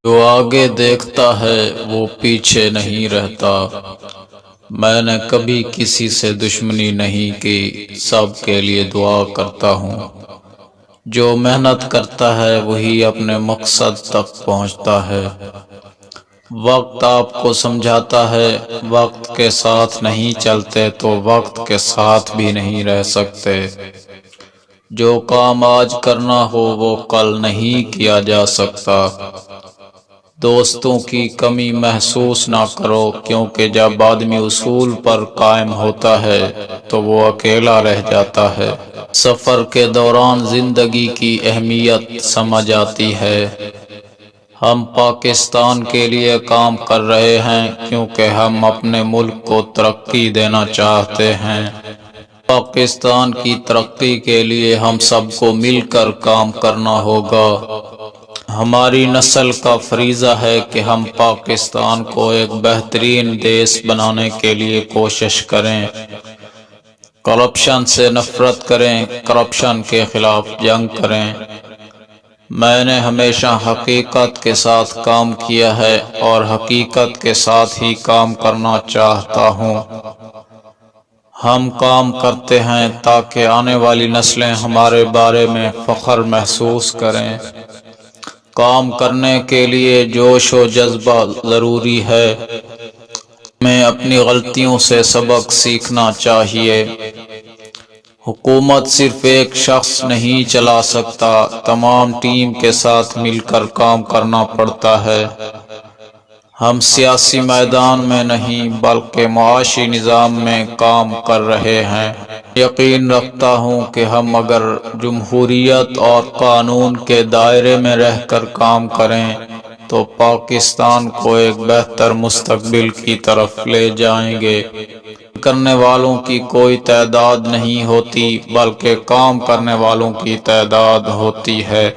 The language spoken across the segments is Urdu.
جو آگے دیکھتا ہے وہ پیچھے نہیں رہتا۔ میں نے کبھی کسی سے دشمنی نہیں کی، سب کے لیے دعا کرتا ہوں۔ جو محنت کرتا ہے وہی اپنے مقصد تک پہنچتا ہے۔ وقت آپ کو سمجھاتا ہے، وقت کے ساتھ نہیں چلتے تو وقت کے ساتھ بھی نہیں رہ سکتے۔ جو کام آج کرنا ہو وہ کل نہیں کیا جا سکتا۔ دوستوں کی کمی محسوس نہ کرو، کیونکہ جب آدمی اصول پر قائم ہوتا ہے تو وہ اکیلا رہ جاتا ہے۔ سفر کے دوران زندگی کی اہمیت سمجھ آتی ہے۔ ہم پاکستان کے لیے کام کر رہے ہیں کیونکہ ہم اپنے ملک کو ترقی دینا چاہتے ہیں۔ پاکستان کی ترقی کے لیے ہم سب کو مل کر کام کرنا ہوگا۔ ہماری نسل کا فریضہ ہے کہ ہم پاکستان کو ایک بہترین دیش بنانے کے لیے کوشش کریں۔ کرپشن سے نفرت کریں، کرپشن کے خلاف جنگ کریں۔ میں نے ہمیشہ حقیقت کے ساتھ کام کیا ہے اور حقیقت کے ساتھ ہی کام کرنا چاہتا ہوں۔ ہم کام کرتے ہیں تاکہ آنے والی نسلیں ہمارے بارے میں فخر محسوس کریں۔ کام کرنے کے لیے جوش و جذبہ ضروری ہے۔ ہمیں اپنی غلطیوں سے سبق سیکھنا چاہیے۔ حکومت صرف ایک شخص نہیں چلا سکتا، تمام ٹیم کے ساتھ مل کر کام کرنا پڑتا ہے۔ ہم سیاسی میدان میں نہیں بلکہ معاشی نظام میں کام کر رہے ہیں۔ یقین رکھتا ہوں کہ ہم اگر جمہوریت اور قانون کے دائرے میں رہ کر کام کریں تو پاکستان کو ایک بہتر مستقبل کی طرف لے جائیں گے۔ کرنے والوں کی کوئی تعداد نہیں ہوتی بلکہ کام کرنے والوں کی تعداد ہوتی ہے۔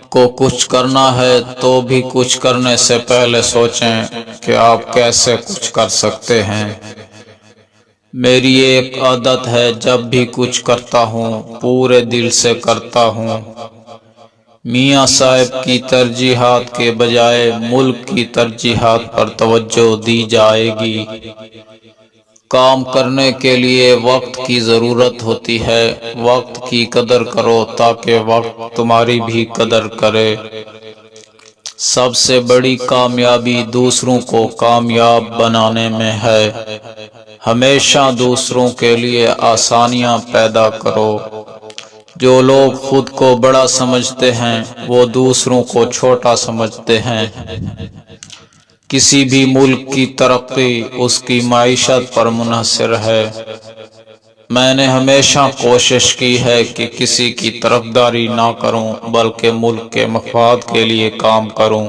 کو کچھ کرنا ہے تو بھی کچھ کرنے سے پہلے سوچیں کہ آپ کیسے کچھ کر سکتے ہیں۔ میری ایک عادت ہے، جب بھی کچھ کرتا ہوں پورے دل سے کرتا ہوں۔ میاں صاحب کی ترجیحات کے بجائے ملک کی ترجیحات پر توجہ دی جائے گی۔ کام کرنے کے لیے وقت کی ضرورت ہوتی ہے۔ وقت کی قدر کرو تاکہ وقت تمہاری بھی قدر کرے۔ سب سے بڑی کامیابی دوسروں کو کامیاب بنانے میں ہے۔ ہمیشہ دوسروں کے لیے آسانیاں پیدا کرو۔ جو لوگ خود کو بڑا سمجھتے ہیں وہ دوسروں کو چھوٹا سمجھتے ہیں۔ کسی بھی ملک کی ترقی اس کی معیشت پر منحصر ہے۔ میں نے ہمیشہ کوشش کی ہے کہ کسی کی طرفداری نہ کروں بلکہ ملک کے مفاد کے لیے کام کروں۔